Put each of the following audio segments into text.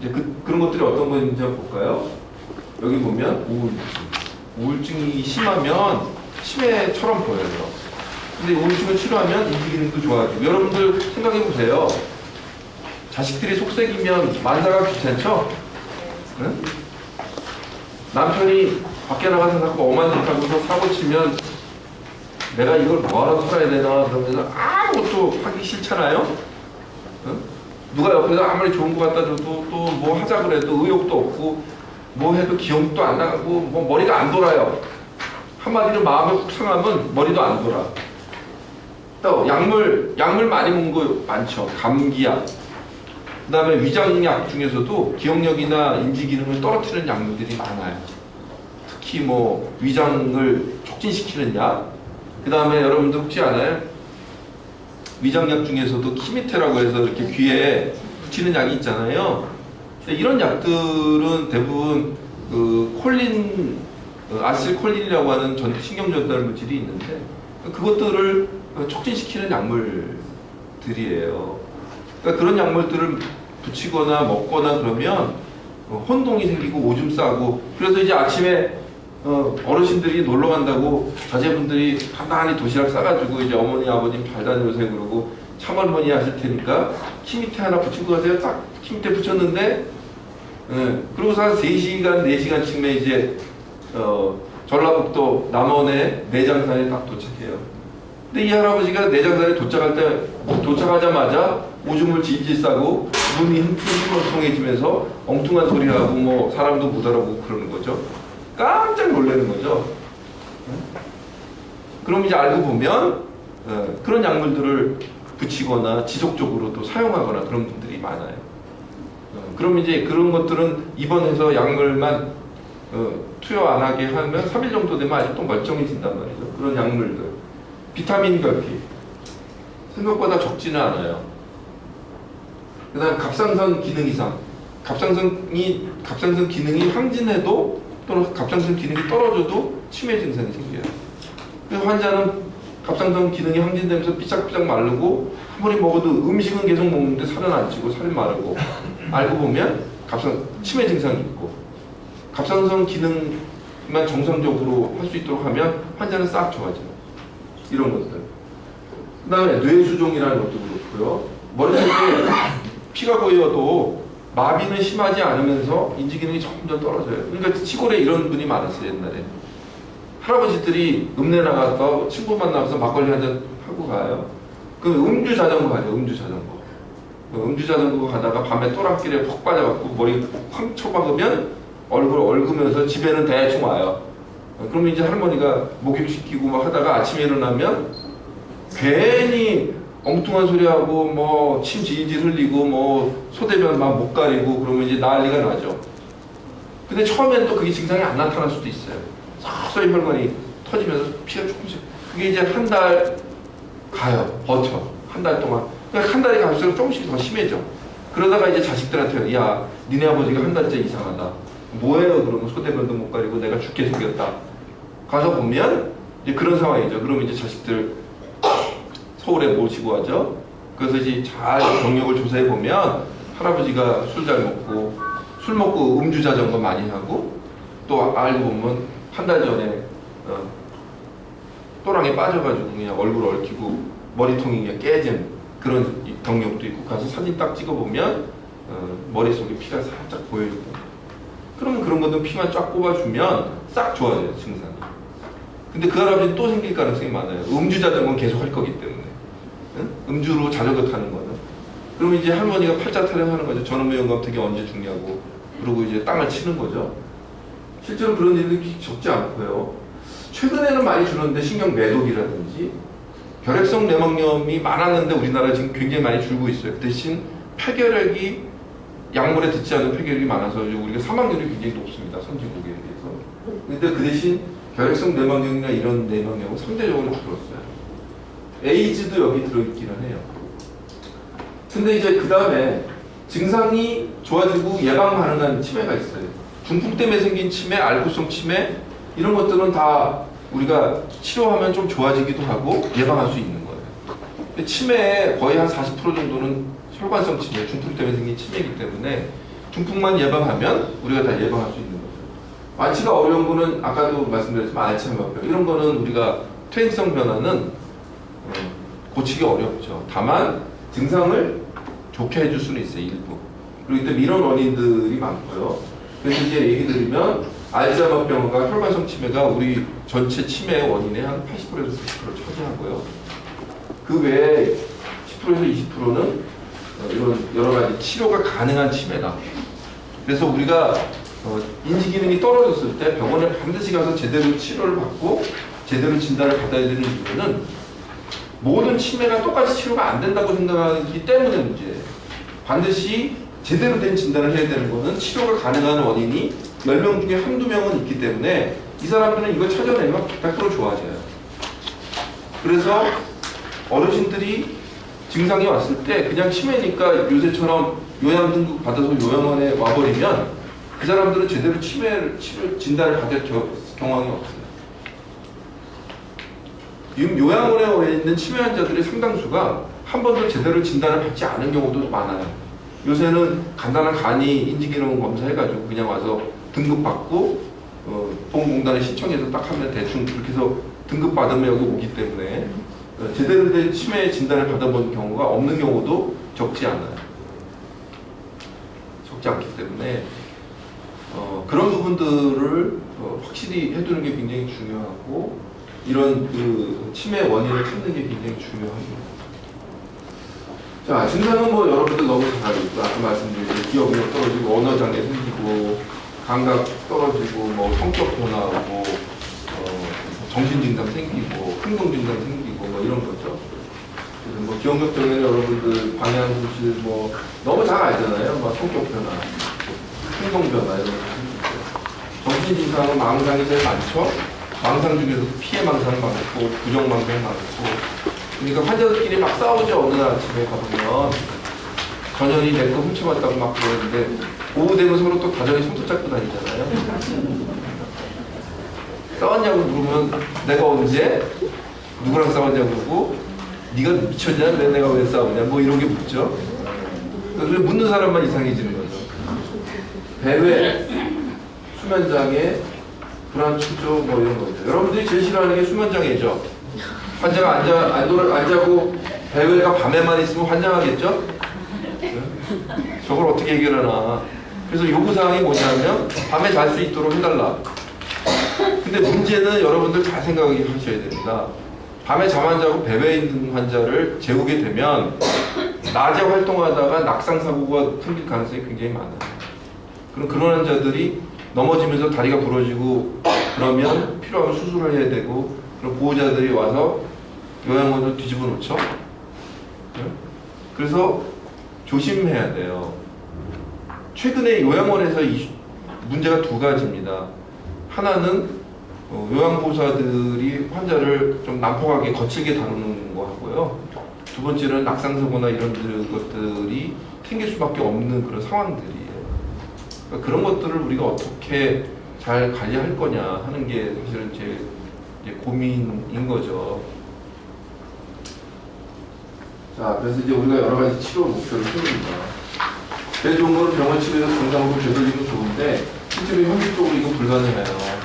이제 그런 것들이 어떤 건지 한번 볼까요? 여기 보면 우울증이 심하면 치매처럼 보여요. 근데 우울증을 치료하면 인지 기능도 좋아지고. 여러분들 생각해 보세요. 자식들이 속썩이면 만사가 귀찮죠? 응? 남편이 밖에 나가서 자꾸 엄한 짓 하고서 사고 치면 내가 이걸 뭐하러 살아야 되나 그러면서 아무것도 하기 싫잖아요? 응? 누가 옆에서 아무리 좋은 거 갖다 줘도 또 뭐 하자 그래도 의욕도 없고 뭐 해도 기억도 안 나고 뭐 머리가 안 돌아요. 한마디로 마음이 훅 상하면 머리도 안 돌아. 또 약물 많이 먹는 거 많죠. 감기약. 그 다음에 위장약 중에서도 기억력이나 인지 기능을 떨어뜨리는 약물들이 많아요. 특히 뭐 위장을 촉진시키는 약. 그 다음에 여러분들 혹시 아나요? 위장약 중에서도 키미테라고 해서 이렇게 귀에 붙이는 약이 있잖아요. 이런 약들은 대부분 아실콜린이라고 하는 신경 전달 물질이 있는데 그것들을 촉진시키는 약물들이에요. 그러니까 그런 약물들을 붙이거나 먹거나 그러면 혼동이 생기고 오줌 싸고. 그래서 이제 아침에 어르신들이 놀러 간다고 자제분들이 간단히 도시락 싸가지고 이제 어머니 아버님 잘 다녀오세요 그러고 참할머니 하실 테니까 키미테 하나 붙이고 가세요. 딱 키미테 붙였는데 그러고서 한 3시간 4시간쯤에 이제 전라북도 남원의 내장산에 딱 도착해요. 근데 이 할아버지가 내장산에 도착하자마자 오줌을 질질 싸고 눈이 흥청해지면서 엉뚱한 소리를 하고 뭐 사람도 못 알아보고 그러는 거죠. 깜짝 놀라는 거죠. 그럼 이제 알고 보면 그런 약물들을 붙이거나 지속적으로 또 사용하거나 그런 분들이 많아요. 그럼 이제 그런 것들은 입원해서 약물만 투여 안 하게 하면 3일 정도 되면 아직도 멀쩡해진단 말이죠. 그런 약물들. 비타민 결핍. 생각보다 적지는 않아요. 그 다음 갑상선 기능 이상. 갑상선 기능이 항진해도 또는 갑상선 기능이 떨어져도 치매 증상이 생겨요. 그래서 환자는 갑상선 기능이 항진되면서 삐짝삐짝 마르고 아무리 먹어도 음식은 계속 먹는데 살은 안 찌고 살이 마르고 알고 보면 치매 증상이 있고 갑상선 기능만 정상적으로 할 수 있도록 하면 환자는 싹 좋아져요. 이런 것들. 그 다음에 뇌수종이라는 것도 그렇고요. 머릿속에 피가 고여도 마비는 심하지 않으면서 인지기능이 점점 떨어져요. 그러니까 시골에 이런 분이 많았어요. 옛날에 할아버지들이 읍내 나가서 친구 만나서 막걸리 한잔 하고 가요. 그 음주자전거 가죠. 음주자전거 가다가 밤에 또랑길에 푹 빠져갖고 머리 쾅 쳐박으면 얼굴 얽으면서 집에는 대충 와요. 그러면 이제 할머니가 목욕시키고 막 하다가 아침에 일어나면 괜히 엉뚱한 소리하고 뭐 침 질질 흘리고 뭐 소대변 막 못 가리고 그러면 이제 난리가 나죠. 근데 처음엔 또 그게 증상이 안 나타날 수도 있어요. 서서히 혈관이 터지면서 피가 조금씩. 그게 이제 한 달 가요. 버텨. 한 달 동안. 그러니까 한 달이 갈수록 조금씩 더 심해져. 그러다가 이제 자식들한테 야 니네 아버지가 한 달째 이상하다. 뭐예요? 그러면 소대변도 못 가리고 내가 죽게 생겼다. 가서 보면 이제 그런 상황이죠. 그러면 이제 자식들 서울에 모시고 가죠. 그래서 이제 잘 경력을 조사해 보면 할아버지가 술 잘 먹고 술 먹고 음주자전거 많이 하고 또 알고 보면 한 달 전에 또랑에 빠져가지고 그냥 얼굴 얽히고 머리통이 그냥 깨진 그런 경력도 있고 가서 사진 딱 찍어보면 머릿속에 피가 살짝 보여요. 그러면 그런 것도 피만 쫙 뽑아주면 싹 좋아져요. 증상이. 근데 그 할아버지는 또 생길 가능성이 많아요. 음주자전거는 계속 할 거기 때문에. 음주로 자전거 타는 거는. 그러면 이제 할머니가 팔자 타령하는 거죠. 저놈의 영감택이 언제 죽냐고. 그러고 이제 땅을 치는 거죠. 실제로 그런 일들이 적지 않고요. 최근에는 많이 줄었는데 신경 매독이라든지 결핵성 뇌막염이 많았는데 우리나라에 지금 굉장히 많이 줄고 있어요. 그 대신 폐결핵이 약물에 듣지 않은 폐결핵이 많아서 우리가 사망률이 굉장히 높습니다. 선진국에 비해서. 근데 그 대신 결핵성 뇌막염이나 이런 뇌막염은 상대적으로 줄었어요. 에이즈도 여기 들어있기는 해요. 근데 이제 그 다음에 증상이 좋아지고 예방 가능한 치매가 있어요. 중풍 때문에 생긴 치매, 알코올성 치매 이런 것들은 다 우리가 치료하면 좀 좋아지기도 하고 예방할 수 있는 거예요. 근데 치매의 거의 한 40% 정도는 혈관성 치매, 중풍 때문에 생긴 치매이기 때문에 중풍만 예방하면 우리가 다 예방할 수 있는 거죠. 완치가 어려운 거는 아까도 말씀드렸지만 알츠하이머병 이런 거는 우리가 퇴행성 변화는 고치기 어렵죠. 다만 증상을 좋게 해줄 수는 있어요. 일부. 그리고 또 이런 원인들이 많고요. 그래서 이제 얘기 드리면 알츠하이머병과 혈관성 치매가 우리 전체 치매 원인의 한 80%에서 90%를 차지하고요. 그 외에 10%에서 20%는 이런 여러 가지 치료가 가능한 치매다. 그래서 우리가 인지 기능이 떨어졌을 때 병원에 반드시 가서 제대로 치료를 받고 제대로 진단을 받아야 되는 이유는 모든 치매가 똑같이 치료가 안 된다고 생각하기 때문에 문제예요. 반드시 제대로 된 진단을 해야 되는 거는 치료가 가능한 원인이 10명 중에 한두 명은 있기 때문에 이 사람들은 이걸 찾아내면 100% 좋아져요. 그래서 어르신들이 증상이 왔을 때 그냥 치매니까 요새처럼 요양 등급 받아서 요양원에 와버리면 그 사람들은 제대로 치료 진단을 받을 경황이 없어요. 지금 요양원에 와 있는 치매 환자들의 상당수가 한 번도 제대로 진단을 받지 않은 경우도 많아요. 요새는 간단한 간이 인지기능 검사해가지고 그냥 와서 등급받고 보험공단에 신청해서 딱 하면 대충 그렇게 해서 등급받으면 여기 오기 때문에 제대로 된 치매 진단을 받아본 경우가 없는 경우도 적지 않아요. 적지 않기 때문에 그런 부분들을 확실히 해두는 게 굉장히 중요하고 이런 그 치매 원인을 찾는 게 굉장히 중요합니다. 자, 증상은 뭐 여러분들 너무 잘 알고 있고 아까 말씀드린 기억력 떨어지고 언어장애 생기고 감각 떨어지고 뭐 성격 변화하고 정신증상 생기고 행동증상 생기고 뭐 이런 거죠. 그래서 뭐 기억력 장애는 여러분들 방향소실 뭐 너무 잘 알잖아요. 뭐 성격 변화, 행동 변화 이런 거 생기죠. 정신증상은 망상이 제일 많죠. 망상 중에서도 피해 망상 많고 부정 망상 많고 그러니까 환자들끼리 막 싸우죠. 어느 날 아침에 가보면 전현이 내 거 훔쳐봤다고 막 그러는데 오후 되면 서로 또 다정히 손톱 잡고 다니잖아요. 싸웠냐고 물으면 내가 언제? 누구랑 싸웠냐고 그러고 네가 미쳤냐? 내가 왜 싸우냐? 뭐 이런 게 묻죠. 그래서 묻는 사람만 이상해지는 거죠. 배회, 수면장애, 불안추조 뭐 이런 거죠. 여러분들이 제일 싫어하는 게 수면장애죠. 환자가 안 자고 배회가 밤에만 있으면 환장하겠죠? 저걸 어떻게 해결하나. 그래서 요구사항이 뭐냐면 밤에 잘 수 있도록 해달라. 근데 문제는 여러분들 잘 생각하셔야 됩니다. 밤에 잠 안 자고 배회에 있는 환자를 재우게 되면 낮에 활동하다가 낙상사고가 생길 가능성이 굉장히 많아요. 그럼 그런 환자들이 넘어지면서 다리가 부러지고 그러면 필요하면 수술을 해야 되고 그럼 보호자들이 와서 요양원을 뒤집어 놓죠. 그래서 조심해야 돼요. 최근에 요양원에서 문제가 두 가지입니다. 하나는 요양보호사들이 환자를 좀 난폭하게 거칠게 다루는 거 하고요. 두 번째는 낙상사고나 이런 것들이 생길 수밖에 없는 그런 상황들이에요. 그러니까 그런 것들을 우리가 어떻게 잘 관리할 거냐 하는 게 사실은 제 고민인 거죠. 자, 그래서 이제 우리가 여러 가지 치료 목표를 세웁니다. 제일 좋은 거는 병원 치료에서 정상으로 되돌리면 좋은데 실제로 현실적으로 이건 불가능해요.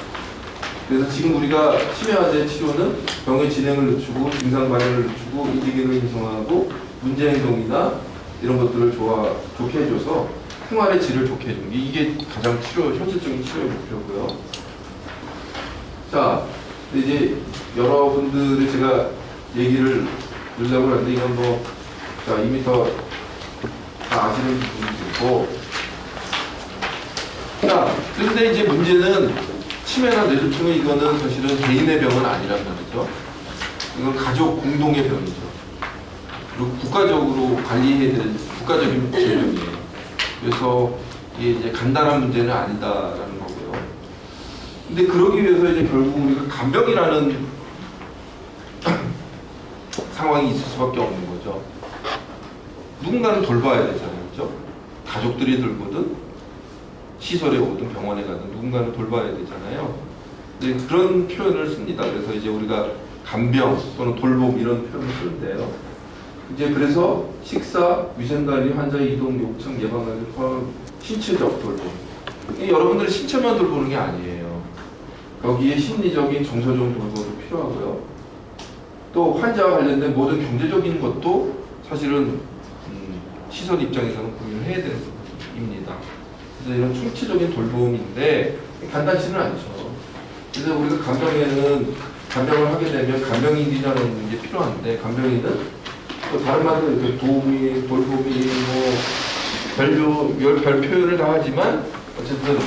그래서 지금 우리가 치매 환자의 치료는 병의 진행을 늦추고 증상 발현을 늦추고 인지기능을 형성하고 문제 행동이나 이런 것들을 좋게 해줘서 생활의 질을 좋게 해주는 게 이게 가장 현실적인 치료의 목표고요. 자, 이제 여러분들의 제가 얘기를 드리려고 하는데 이건 뭐 자, 이미 다 아시는 분들도 있고 자, 그런데 이제 문제는 치매나 뇌졸중 이거는 사실은 개인의 병은 아니란 말이죠. 이건 가족 공동의 병이죠. 그리고 국가적으로 관리해야 될 국가적인 질병이에요. 그래서 이게 이제 간단한 문제는 아니다라는 거고요. 근데 그러기 위해서 이제 결국 우리가 간병이라는 상황이 있을 수밖에 없는 거죠. 누군가는 돌봐야 되잖아요. 그렇죠? 가족들이 돌보든 시설에 오든 병원에 가든 누군가는 돌봐야 되잖아요. 근데 그런 표현을 씁니다. 그래서 이제 우리가 간병 또는 돌봄 이런 표현을 쓰는데요. 이제 그래서 식사, 위생관리, 환자의 이동, 요청, 예방관리, 신체적 돌봄. 여러분들의 신체만 돌보는 게 아니에요. 거기에 심리적인, 정서적인 돌봄도 필요하고요. 또 환자와 관련된 모든 경제적인 것도 사실은 시설 입장에서는 고민을 해야 되는 부분입니다. 그래서 이런 총체적인 돌봄인데 간단치는 않죠. 그래서 우리가 간병을 하게 되면 간병인이라는 게 필요한데, 간병인은 또 다른 말로 이렇게 도움이, 돌봄이, 별 표현을 다 하지만 어쨌든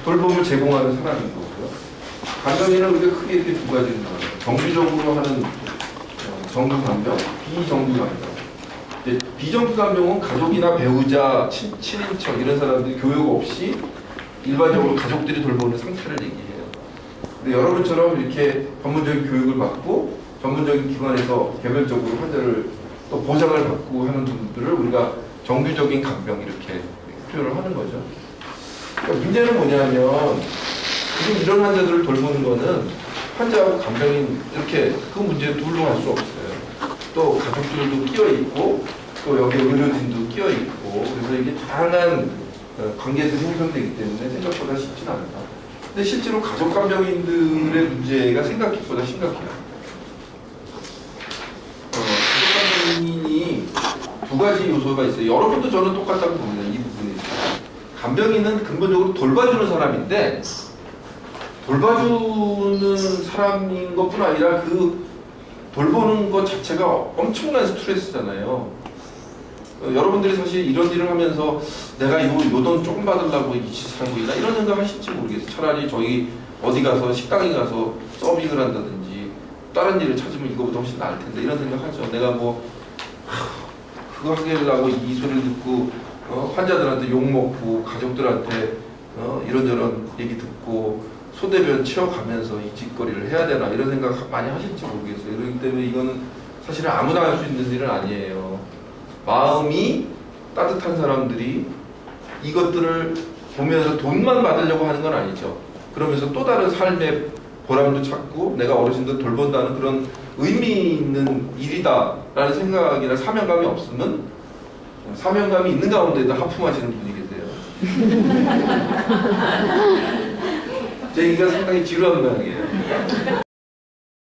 돌봄을 제공하는 사람인 거고요. 간병인은 우리가 크게 이렇게 두 가지를 나눠요. 정기적으로 하는 정기 간병, 비정기 간병. 비정기 간병은 가족이나 배우자, 친인척 이런 사람들이 교육 없이 일반적으로 가족들이 돌보는 상태를 얘기해요. 근데 여러분처럼 이렇게 전문적인 교육을 받고 전문적인 기관에서 개별적으로 환자를 또 보장을 받고 하는 분들을 우리가 정규적인 간병 이렇게 표현을 하는 거죠. 그러니까 문제는 뭐냐면 지금 이런 환자들을 돌보는 거는 환자하고 간병인 이렇게 그 문제에 둘로 갈 수 없어요. 또 가족들도 끼어 있고 또 여기 의료진도 끼어 있고 그래서 이게 다양한 관계에서 형성되기 때문에 생각보다 쉽지는 않다. 근데 실제로 가족 간병인들의 문제가 생각보다 심각해요. 가족 간병인이 두 가지 요소가 있어요. 여러분도 저는 똑같다고 봅니다. 이 부분에 있어요. 간병인은 근본적으로 돌봐주는 사람인데 돌봐주는 사람인 것뿐 아니라 그 돌보는 것 자체가 엄청난 스트레스잖아요. 여러분들이 사실 이런 일을 하면서 내가 요 돈 조금 받으려고 이 짓을 한 거이나 이런 생각 하실지 모르겠어요. 차라리 저희 어디 가서 식당에 가서 서빙을 한다든지 다른 일을 찾으면 이거보다 훨씬 나을 텐데 이런 생각 하죠. 내가 뭐 그거 하려고 이 소리를 듣고 환자들한테 욕먹고 가족들한테 이런저런 얘기 듣고 소대변 치워가면서 이 짓거리를 해야 되나 이런 생각 많이 하실지 모르겠어요. 그렇기 때문에 이거는 사실은 아무나 할 수 있는 일은 아니에요. 마음이 따뜻한 사람들이 이것들을 보면서 돈만 받으려고 하는 건 아니죠. 그러면서 또 다른 삶의 보람도 찾고 내가 어르신들 돌본다는 그런 의미 있는 일이다 라는 생각이나 사명감이 없으면 사명감이 있는 가운데도 하품하시는 분이 계세요. 제 얘기가 상당히 지루한 모양이에요.